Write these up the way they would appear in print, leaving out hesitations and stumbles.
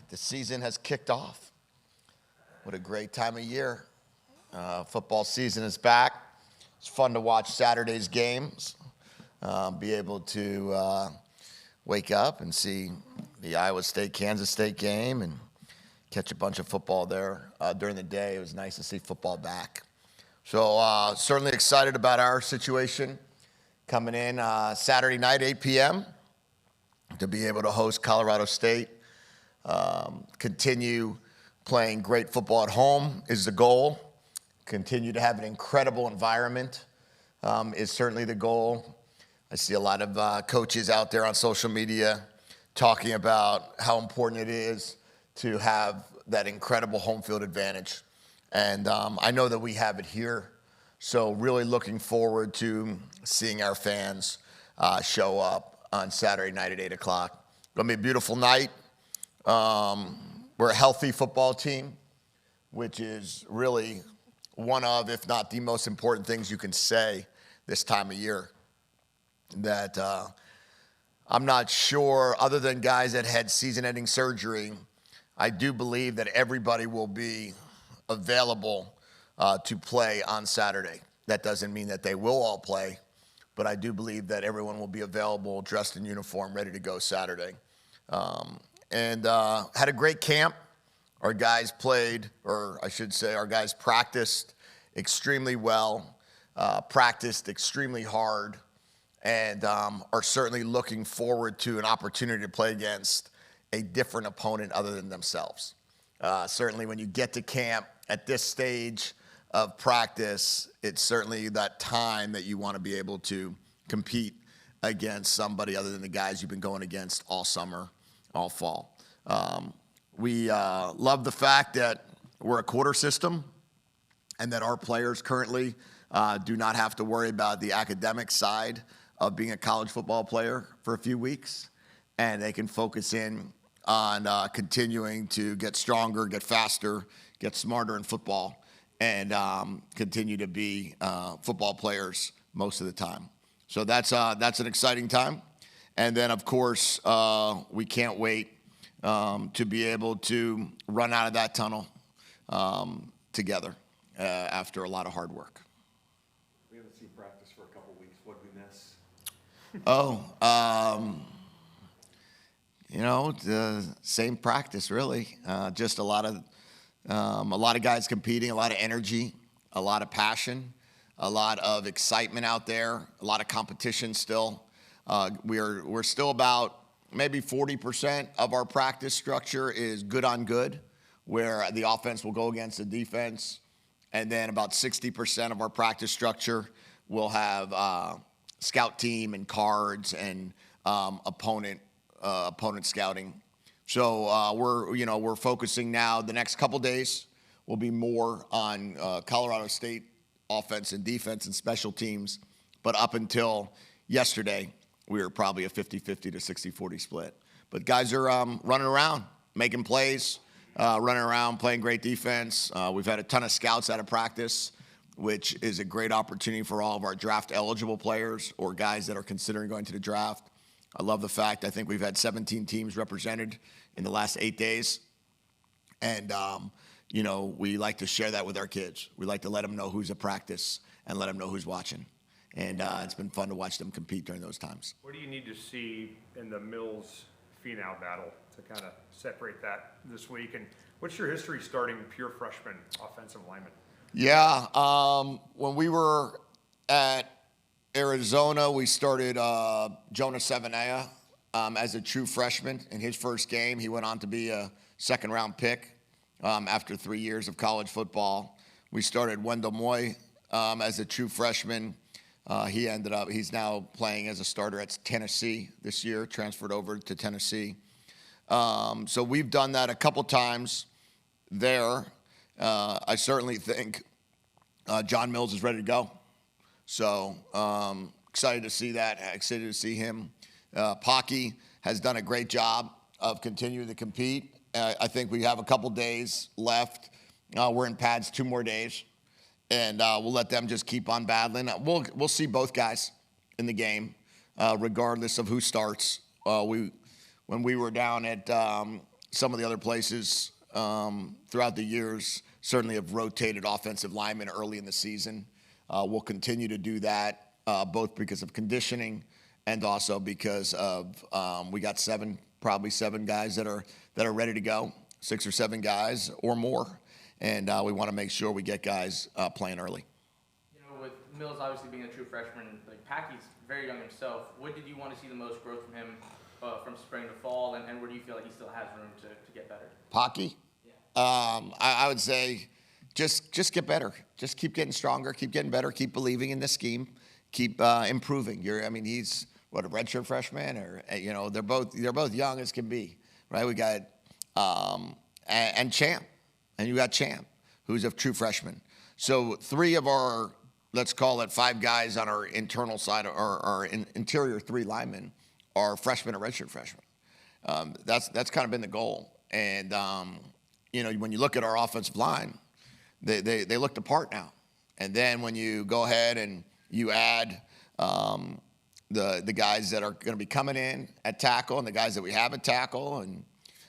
The season has kicked off. What a great time of year. Football season is back. It's fun to watch Saturday's games, be able to wake up and see the Iowa State-Kansas State game and catch a bunch of football there during the day. It was nice to see football back. So certainly excited about our situation coming in Saturday night, 8 p.m., to be able to host Colorado State. Continue playing great football at home is the goal. Continue to have an incredible environment is certainly the goal. I see a lot of coaches out there on social media talking about how important it is to have that incredible home field advantage. And I know that we have it here. So really looking forward to seeing our fans show up on Saturday night at 8 o'clock. Going to be a beautiful night. We're a healthy football team, which is really one of, if not the most important things you can say this time of year. That I'm not sure, other than guys that had season-ending surgery, I do believe that everybody will be available to play on Saturday. That doesn't mean that they will all play, but I do believe that everyone will be available, dressed in uniform, ready to go Saturday. And had a great camp. Our guys played, or I should say our guys practiced extremely well, practiced extremely hard, and are certainly looking forward to an opportunity to play against a different opponent other than themselves. Certainly when you get to camp at this stage of practice, it's certainly that time that you want to be able to compete against somebody other than the guys you've been going against all summer, all fall. We love the fact that we're a quarter system and that our players currently do not have to worry about the academic side of being a college football player for a few weeks, and they can focus in on continuing to get stronger, get faster, get smarter in football, and continue to be football players most of the time. So that's an exciting time. And then, of course, we can't wait to be able to run out of that tunnel together after a lot of hard work. We haven't seen practice for a couple weeks. What did we miss? The same practice, really. Just a lot of guys competing, a lot of energy, a lot of passion, a lot of excitement out there, a lot of competition still. We're still about maybe 40% of our practice structure is good on good, where the offense will go against the defense, and then about 60% of our practice structure will have scout team and cards and opponent scouting. So we're focusing now. The next couple days will be more on Colorado State offense and defense and special teams. But up until yesterday, we were probably a 50-50 to 60-40 split. But guys are running around, making plays, running around, playing great defense. We've had a ton of scouts out of practice, which is a great opportunity for all of our draft-eligible players or guys that are considering going to the draft. I love the fact I think we've had 17 teams represented in the last 8 days. And, we like to share that with our kids. We like to let them know who's at practice and let them know who's watching. And it's been fun to watch them compete during those times. What do you need to see in the Mills-Finau battle to kind of separate that this week? And what's your history starting pure freshman offensive lineman? Yeah, when we were at Arizona, we started Jonah Savanea as a true freshman. In his first game, he went on to be a second-round pick after 3 years of college football. We started Wendell Moy as a true freshman. He's now playing as a starter at Tennessee this year, transferred over to Tennessee. So we've done that a couple times there. I certainly think John Mills is ready to go. So excited to see that, excited to see him. Pocky has done a great job of continuing to compete. I think we have a couple days left. We're in pads 2 more days. And we'll let them just keep on battling. We'll see both guys in the game, regardless of who starts. When we were down at some of the other places throughout the years certainly have rotated offensive linemen early in the season. We'll continue to do that, both because of conditioning and also because of we got probably seven guys that are ready to go, 6 or 7 guys or more, and we want to make sure we get guys playing early. You know, with Mills obviously being a true freshman, like Packy's very young himself. What did you want to see the most growth from him from spring to fall, and where do you feel like he still has room to get better? Pocky? Yeah. I would say just get better. Just keep getting stronger, keep getting better, keep believing in the scheme, keep improving. He's a redshirt freshman, or they're both young as can be, right? We got and Champ, and you got Champ, who's a true freshman. So 3 of our, let's call it 5 guys on our internal side, or our interior 3 linemen are freshmen or redshirt freshmen. That's kind of been the goal. And when you look at our offensive line, they look the part now. And then when you go ahead and you add the guys that are going to be coming in at tackle and the guys that we have at tackle, and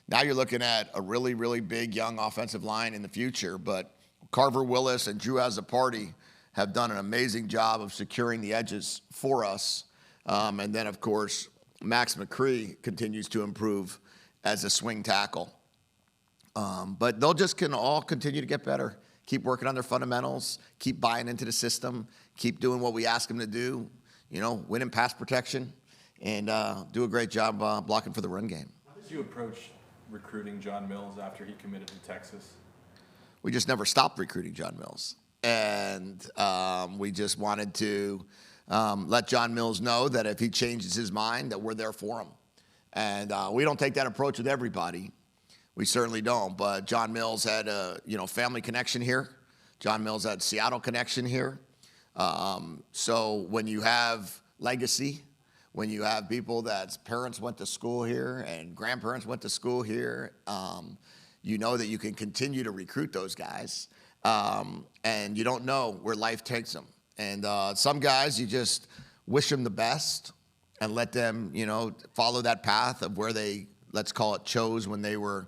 now you're looking at a really, really big young offensive line in the future. But Carver Willis and Drew Azzopardi have done an amazing job of securing the edges for us. And then, of course, Max McCree continues to improve as a swing tackle. But they'll just can all continue to get better, keep working on their fundamentals, keep buying into the system, keep doing what we ask them to do, win in pass protection, and do a great job blocking for the run game. How did you approach recruiting John Mills after he committed to Texas? We just never stopped recruiting John Mills. And we just wanted to let John Mills know that if he changes his mind, that we're there for him. And we don't take that approach with everybody. We certainly don't. But John Mills had a family connection here. John Mills had Seattle connection here. So when you have legacy, when you have people that's parents went to school here and grandparents went to school here, you know that you can continue to recruit those guys. And you don't know where life takes them. And some guys, you just wish them the best and let them, follow that path of where they, let's call it, chose when they were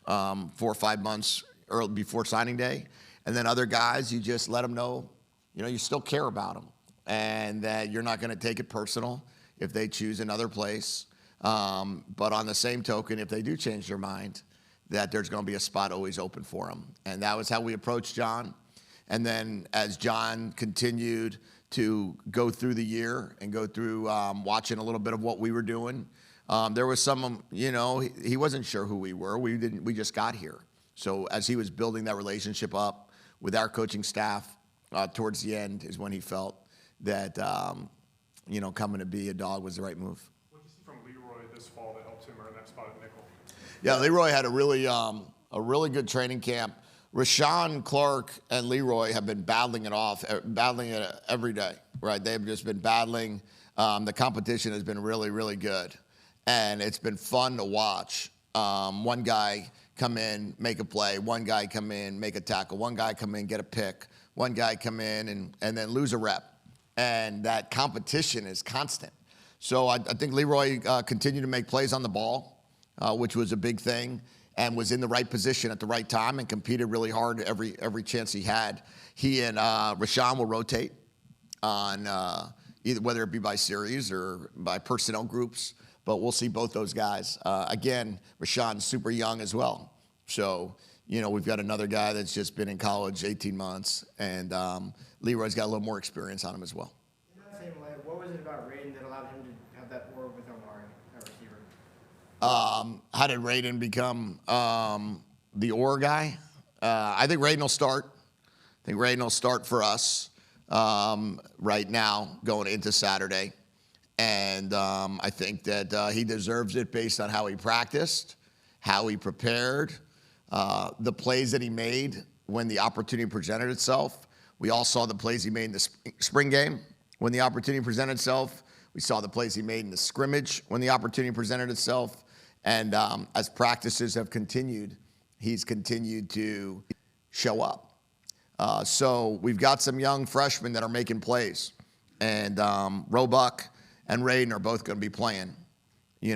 4 or 5 months early before signing day. And then other guys, you just let them know, you still care about them and that you're not going to take it personal if they choose another place. But on the same token, if they do change their mind, that there's going to be a spot always open for them. And that was how we approached John. And then as John continued to go through the year and go through watching a little bit of what we were doing, there was some, he wasn't sure who we were. We just got here. So as he was building that relationship up with our coaching staff, towards the end is when he felt that, coming to be a dog was the right move. What did you see from Leroy this fall that helped him earn that spot at nickel? Yeah, Leroy had a really good training camp. Rashawn Clark and Leroy have been battling it every day, right? They've just been battling. The competition has been really, really good. And it's been fun to watch. One guy come in, make a play. One guy come in, make a tackle. One guy come in, get a pick. One guy come in and then lose a rep. And that competition is constant. So I think Leroy continued to make plays on the ball, which was a big thing, and was in the right position at the right time and competed really hard every chance he had. He and Rashawn will rotate on either whether it be by series or by personnel groups, but we'll see both those guys. Again, Rashawn's super young as well. So, we've got another guy that's just been in college 18 months, and Leroy's got a little more experience on him as well. In that same light, what was it about Raiden that allowed him to have that aura with Omari, that receiver? How did Raiden become the aura guy? I think Raiden will start. I think Raiden will start for us right now going into Saturday. And I think that he deserves it based on how he practiced, how he prepared, the plays that he made when the opportunity presented itself. We all saw the plays he made in the spring game when the opportunity presented itself. We saw the plays he made in the scrimmage when the opportunity presented itself. And as practices have continued, he's continued to show up. So we've got some young freshmen that are making plays. And Roebuck and Raiden are both going to be playing,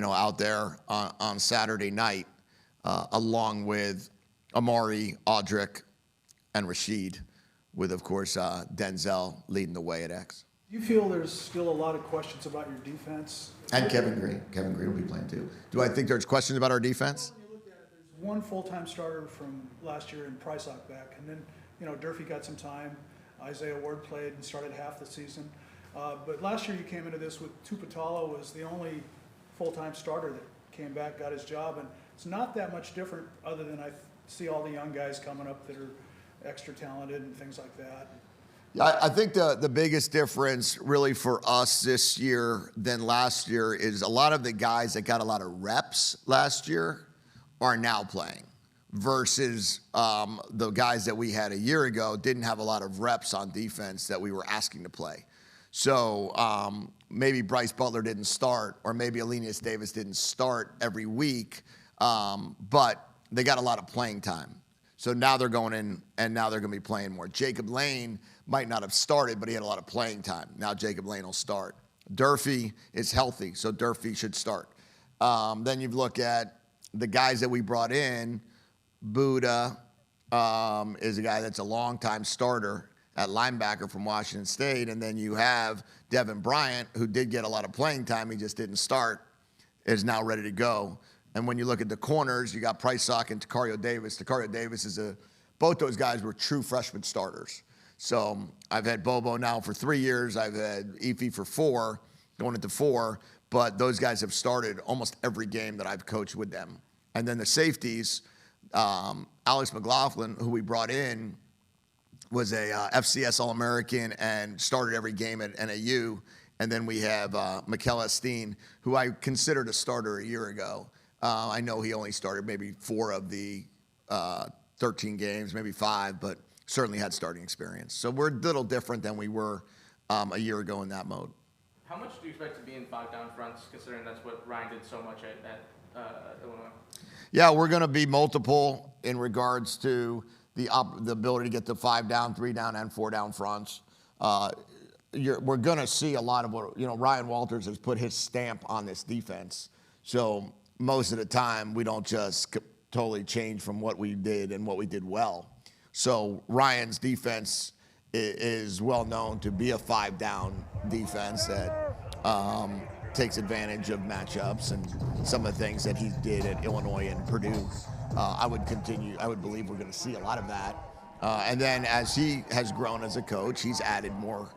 out there on Saturday night. along with Amari, Audric, and Rashid, with, of course, Denzel leading the way at X. Do you feel there's still a lot of questions about your defense? And Kevin Green. Kevin Green will be playing too. Do I think there's questions about our defense? When you look at it, there's one full-time starter from last year and Prysock back, and then, Durfee got some time. Isaiah Ward played and started half the season. But last year you came into this with Tupatalo was the only full-time starter that came back, got his job, and it's not that much different other than I see all the young guys coming up that are extra talented and things like that. I think the biggest difference really for us this year than last year is a lot of the guys that got a lot of reps last year are now playing versus the guys that we had a year ago didn't have a lot of reps on defense that we were asking to play. So maybe Bryce Butler didn't start, or maybe Alenius Davis didn't start every week, but they got a lot of playing time. So now they're going in, and now they're going to be playing more. Jacob Lane might not have started, but he had a lot of playing time. Now Jacob Lane will start. Durfee is healthy, so Durfee should start. Then you look at the guys that we brought in. Buddha is a guy that's a longtime starter at linebacker from Washington State. And then you have Devin Bryant, who did get a lot of playing time. He just didn't start, is now ready to go. And when you look at the corners, you got Prysock and Takario Davis. Takario Davis both those guys were true freshman starters. So I've had Bobo now for 3 years. I've had Efi for 4, going into 4. But those guys have started almost every game that I've coached with them. And then the safeties, Alex McLaughlin, who we brought in, was a FCS All-American and started every game at NAU. And then we have Mikel Esteen, who I considered a starter a year ago. I know he only started maybe 4 of the 13 games, maybe 5, but certainly had starting experience. So we're a little different than we were a year ago in that mode. How much do you expect to be in 5 down fronts, considering that's what Ryan did so much at Illinois? Yeah, we're going to be multiple in regards to the ability to get to 5 down, 3 down, and 4 down fronts. We're going to see a lot of what, Ryan Walters has put his stamp on this defense. So most of the time, we don't just totally change from what we did and what we did well. So Ryan's defense is well known to be a 5 down defense that takes advantage of matchups and some of the things that he did at Illinois and Purdue. I would believe we're going to see a lot of that. And then as he has grown as a coach, he's added more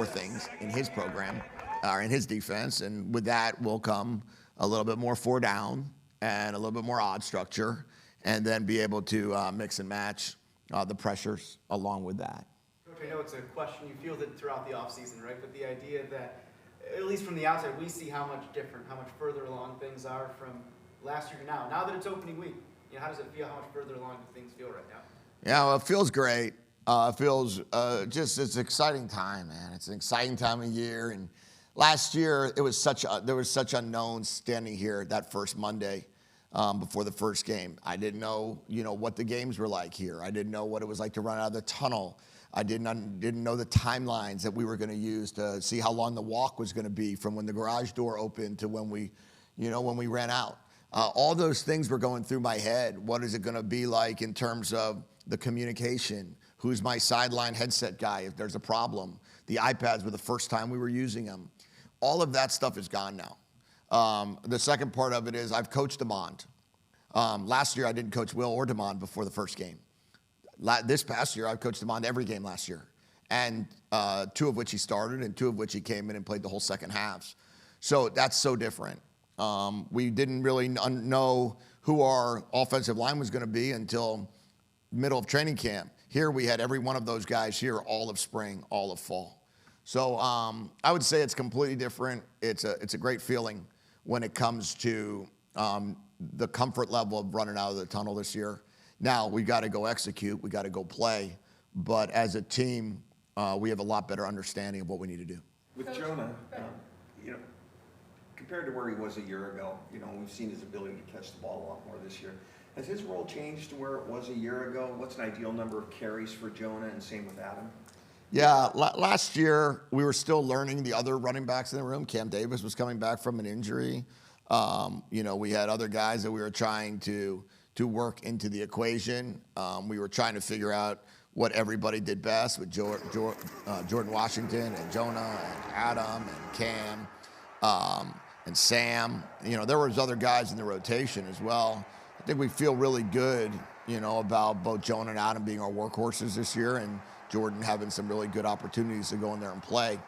things in his program, or in his defense. And with that will come a little bit more 4 down and a little bit more odd structure, and then be able to mix and match the pressures along with that. Coach, I know it's a question you fielded throughout the offseason, right? But the idea that, at least from the outside, we see how much different, how much further along things are from last year to now. Now that it's opening week, how does it feel? How much further along do things feel right now? Yeah, well, it feels great. It feels it's an exciting time, man. It's an exciting time of year. And last year, there was such unknowns standing here that first Monday before the first game. I didn't know, what the games were like here. I didn't know what it was like to run out of the tunnel. I didn't know the timelines that we were going to use to see how long the walk was going to be from when the garage door opened to when we ran out. All those things were going through my head. What is it going to be like in terms of the communication? Who's my sideline headset guy if there's a problem? The iPads were the first time we were using them. All of that stuff is gone now. The second part of it is I've coached Demond. Last year I didn't coach Will or Demond before the first game. This past year I've coached Demond every game last year, and 2 of which he started and 2 of which he came in and played the whole second halves. So that's so different. We didn't really know who our offensive line was going to be until middle of training camp. Here we had every one of those guys here all of spring, all of fall. So I would say it's completely different. It's a great feeling when it comes to the comfort level of running out of the tunnel this year. Now we got to go execute. We got to go play. But as a team, we have a lot better understanding of what we need to do. With Jonah, compared to where he was a year ago, we've seen his ability to catch the ball a lot more this year. Has his role changed to where it was a year ago? What's an ideal number of carries for Jonah, and same with Adam? Yeah, last year we were still learning the other running backs in the room. Cam Davis was coming back from an injury. We had other guys that we were trying to work into the equation. We were trying to figure out what everybody did best with Jordan Washington and Jonah and Adam and Cam and Sam. There was other guys in the rotation as well. I think we feel really good, about both Jonah and Adam being our workhorses this year and Jordan having some really good opportunities to go in there and play.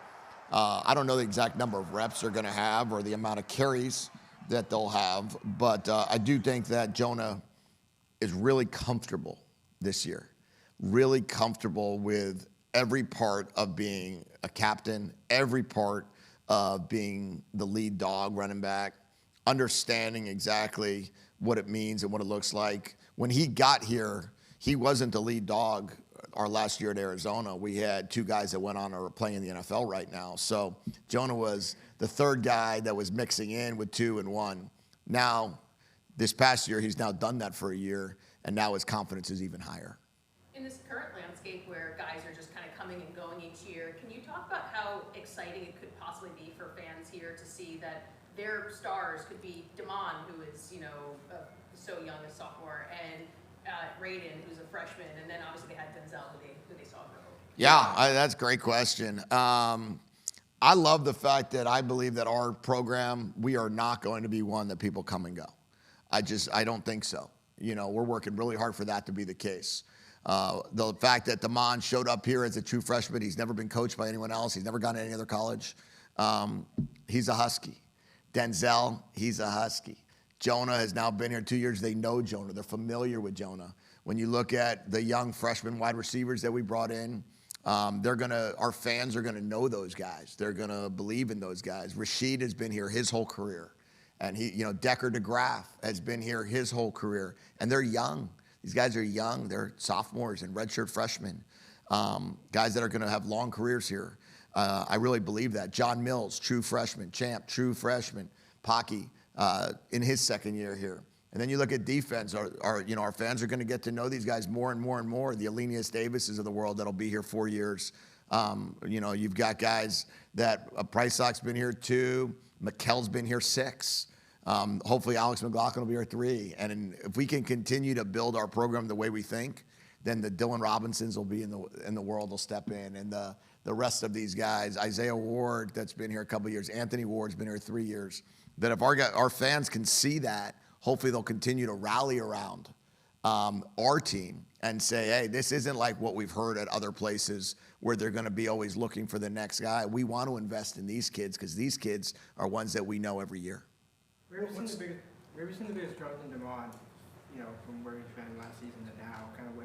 I don't know the exact number of reps they're going to have or the amount of carries that they'll have, but I do think that Jonah is really comfortable this year, really comfortable with every part of being a captain, every part of being the lead dog running back, understanding exactly what it means and what it looks like. When he got here, he wasn't the lead dog our last year at Arizona. We had two guys that went on or are playing in the NFL right now. So Jonah was the third guy that was mixing in with 2 and 1. Now, this past year, he's now done that for a year, and now his confidence is even higher. In this current landscape where guys are just kind of coming and going each year, can you talk about how exciting it could possibly be for fans here to see that their stars could be Damon, who is, so young, a sophomore, and Raiden, who's a freshman, and then obviously they had Denzel, who they saw grow. Yeah, that's a great question. I love the fact that I believe that our program, we are not going to be one that people come and go. I don't think so. We're working really hard for that to be the case. The fact that Damon showed up here as a true freshman, he's never been coached by anyone else. He's never gone to any other college. He's a Husky. Denzel, he's a Husky. Jonah has now been here 2 years. They know Jonah. They're familiar with Jonah. When you look at the young freshman wide receivers that we brought in, our fans are gonna know those guys. They're gonna believe in those guys. Rashid has been here his whole career. And Decker DeGraff has been here his whole career. And they're young. These guys are young. They're sophomores and redshirt freshmen. Guys that are gonna have long careers here. I really believe that. John Mills, true freshman. Champ, true freshman. Pocky, in his second year here. And then you look at defense, our fans are going to get to know these guys more and more and more. The Alenius Davises of the world that'll be here 4 years. You've got guys that Price Lock's been here 2, McKell's been here 6. Hopefully Alex McLaughlin will be here 3. And if we can continue to build our program the way we think, then the Dylan Robinsons will be in the world will step in, and the rest of these guys, Isaiah Ward that's been here a couple of years, Anthony Ward's been here 3 years. That if our fans can see that, hopefully they'll continue to rally around our team and say, hey, this isn't like what we've heard at other places where they're going to be always looking for the next guy. We want to invest in these kids because these kids are ones that we know every year. Where have you seen the biggest growth in Damon, from where he's been last season to now? Kind of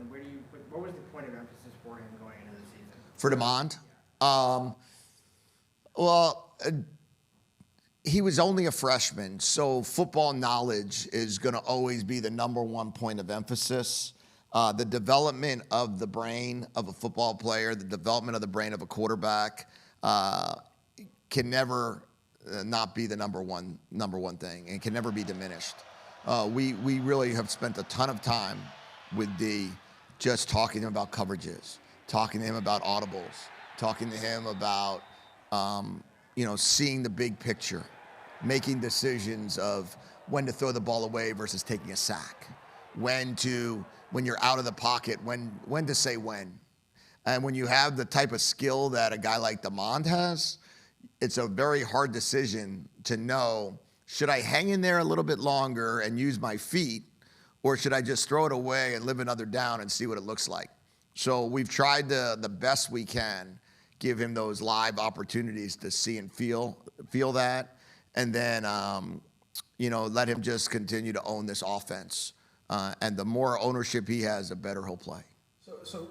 what was the point of emphasis for him going into the season? For Damon? He was only a freshman, so football knowledge is going to always be the number one point of emphasis. The development of the brain of a football player, the development of the brain of a quarterback can never not be the number one thing, and can never be diminished. We really have spent a ton of time with D just talking to him about coverages, talking to him about audibles, talking to him about seeing the big picture, making decisions of when to throw the ball away versus taking a sack, when you're out of the pocket, when to say when. And when you have the type of skill that a guy like Damon has, it's a very hard decision to know, should I hang in there a little bit longer and use my feet, or should I just throw it away and live another down and see what it looks like? So we've tried the best we can, give him those live opportunities to see and feel that, and then let him just continue to own this offense. And the more ownership he has, the better he'll play. So